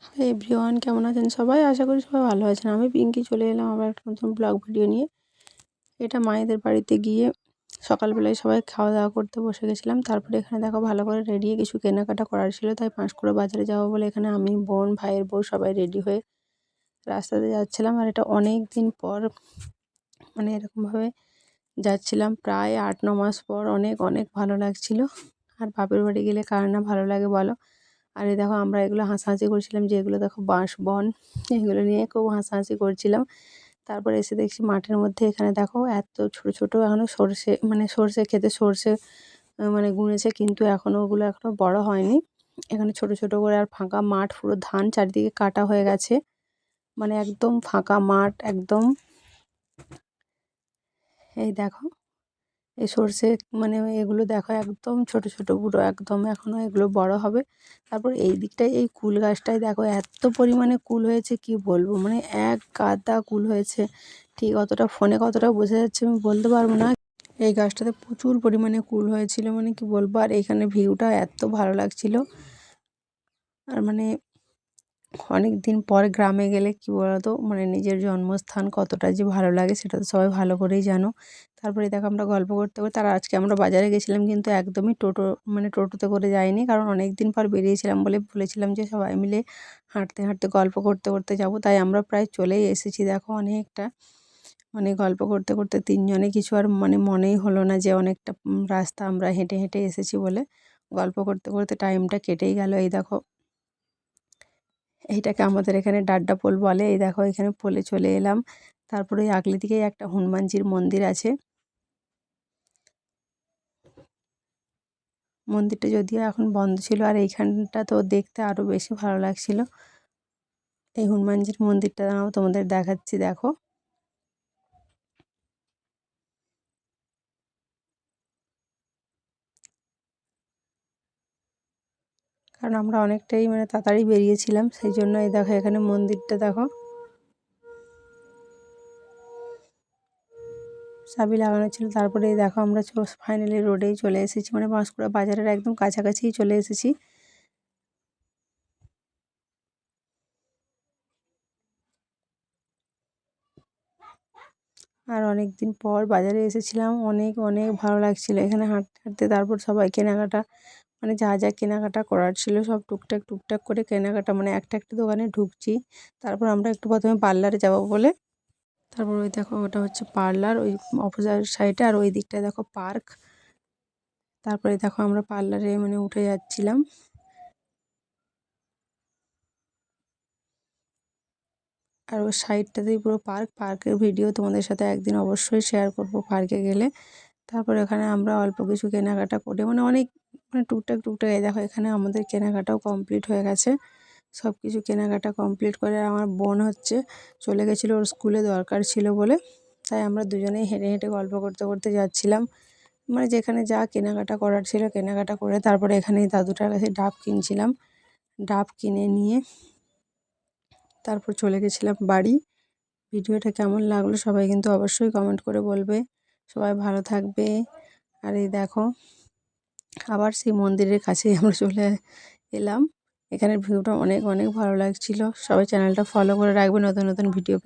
Hi everyone, কেমন আছেন সবাই? আশা করি সবাই ভালো আছেন। আমি পিঙ্কি চলে এলাম আবার একটা নতুন ব্লগ ভিডিও নিয়ে। এটা মায়েদের বাড়িতে গিয়ে সকালবেলায় সবাই খাওয়া দাওয়া করতে বসে গেছিলাম। তারপরে এখানে দেখো ভালো করে রেডি হয়ে কিছু কেনাকাটা করার ছিল, তাই পাঁশকুড়া বাজারে যাবো বলে এখানে আমি, বোন, ভাইয়ের বউ সবাই রেডি হয়ে রাস্তাতে যাচ্ছিলাম। আর এটা অনেক দিন পর মানে এরকমভাবে যাচ্ছিলাম, প্রায় 8-9 মাস পর। অনেক অনেক ভালো লাগছিল। আর বাপের বাড়ি গেলে কার না ভালো লাগে বলো। আর এই দেখো আমরা এগুলো হাসাহাসি করছিলাম যে এগুলো দেখো বাঁশবন, এগুলো নিয়ে খুব হাসাহাসি করছিলাম। তারপরে এসে দেখছি মাঠের মধ্যে এখানে দেখো এত ছোট ছোট এখনো সরষে, মানে সরষে খেতে সরষে মানে গুঁড়েছে, কিন্তু ওগুলো এখনো বড় হয়নি। এখানে ছোট ছোট করে, আর ফাঁকা মাঠ, পুরো ধান চারিদিকে কাটা হয়ে গেছে, মানে একদম ফাঁকা মাঠ একদম। এই দেখো এই সরষে, মানে এগুলো দেখো একদম ছোট ছোট, পুরো একদম এখনো এগুলো বড় হবে। তারপর এই দিকটায় এই কুল গাছটায় দেখো এত পরিমাণে কুল হয়েছে কি বলবো, মানে এক গাদা কুল হয়েছে। ঠিক অতটা ফোনে কতটা বোঝা যাচ্ছে আমি বলতে পারবো না। এই গাছটাতে প্রচুর পরিমাণে কুল হয়েছিল, মানে কি বলবো। আর এখানে ভিউটা এত ভালো লাগছিল। আর মানে অনেক দিন পর গ্রামে গেলে কি বলতো, মানে নিজের জন্মস্থান কতটা যে ভালো লাগে সেটা তো সবাই ভালো করেই জানো। তারপরে দেখো আমরা গল্প করতে করতে, আর আজকে আমরা বাজারে গেছিলাম কিন্তু একদমই মানে টোটোতে করে যাইনি, কারণ অনেক দিন পর বেরিয়েছিলাম বলে বলেছিলাম যে সবাই মিলে হাঁটতে হাঁটতে গল্প করতে করতে যাব। তাই আমরা প্রায় চলেই এসেছি দেখো অনেকটা। মানে গল্প করতে করতে তিনজনে কিছু আর মানে মনেই হলো না যে অনেকটা রাস্তা আমরা হেঁটে হেঁটে এসেছি বলে। গল্প করতে করতে টাইমটা কেটেই গেল। এই দেখো এইটাকে আমাদের এখানে ডাড্ডা পোল বলে। এই দেখো এখানে পোলে চলে এলাম। তারপরে ওই আগলি দিকেই একটা হনুমানজির মন্দির আছে। মন্দিরটা যদিও এখন বন্ধ ছিল, আর এইখানটা তো দেখতে আরও বেশি ভালো লাগছিল। এই হনুমানজির মন্দিরটা তোমাদের দেখাচ্ছি দেখো। কারণ আমরা অনেকটাই মানে তাড়াতাড়ি বেরিয়েছিলাম, সেই জন্য এই দেখো এখানে মন্দিরটা দেখো চাবি লাগানো ছিল। তারপরে এই দেখো আমরা ফাইনালি রোডেই চলে এসেছি, মানে পাঁশকুড়া বাজারের একদম কাছাকাছিই চলে এসেছি। আর অনেক দিন পর বাজারে এসেছিলাম, অনেক অনেক ভালো লাগছিল এখানে হাঁটতে হাঁটতে। তারপর সবাই কেনাকাটা, মানে যা যা কেনাকাটা করার ছিল সব টুকটাক টুকটাক করে কেনাকাটা, মানে একটা একটা দোকানে ঢুকছি। তারপর আমরা একটু প্রথমে পার্লারে যাব বলে, তারপর ওই দেখো ওটা হচ্ছে পার্লার, ওই অপোজিট সাইডে। আর ওই দিকটায় দেখো পার্ক। তারপরে দেখো আমরা পার্লারে মানে উঠে যাচ্ছিলাম। আর ওই সাইডটাতেই পুরো পার্ক। পার্কের ভিডিও তোমাদের সাথে একদিন অবশ্যই শেয়ার করব পার্কে গেলে। তারপর এখানে আমরা অল্প কিছু কেনাকাটা করে, মানে অনেক, মানে টুকটাক টুকটাক। এই দেখো এখানে আমাদের কেনাকাটাও কমপ্লিট হয়ে গেছে। সব কিছু কেনাকাটা কমপ্লিট করে আমার বোন হচ্ছে চলে গেছিলো, ওর স্কুলে দরকার ছিল বলে। তাই আমরা দুজনেই হেঁটে হেঁটে গল্প করতে করতে যাচ্ছিলাম। মানে যেখানে যা কেনাকাটা করার ছিল কেনাকাটা করে, তারপরে এখানে দাদুটার কাছে ডাব কিনছিলাম। ডাব কিনে নিয়ে তারপর চলে গেছিলাম বাড়ি। ভিডিওটা কেমন লাগলো সবাই কিন্তু অবশ্যই কমেন্ট করে বলবে। সবাই ভালো থাকবে। আর এই দেখো আবার সেই মন্দিরের কাছেই আমরা চলে এলাম। এখানের ভিউটা অনেক অনেক ভালো লাগছিল। সবাই চ্যানেলটা ফলো করে রাখবে নতুন নতুন ভিডিও পেতে।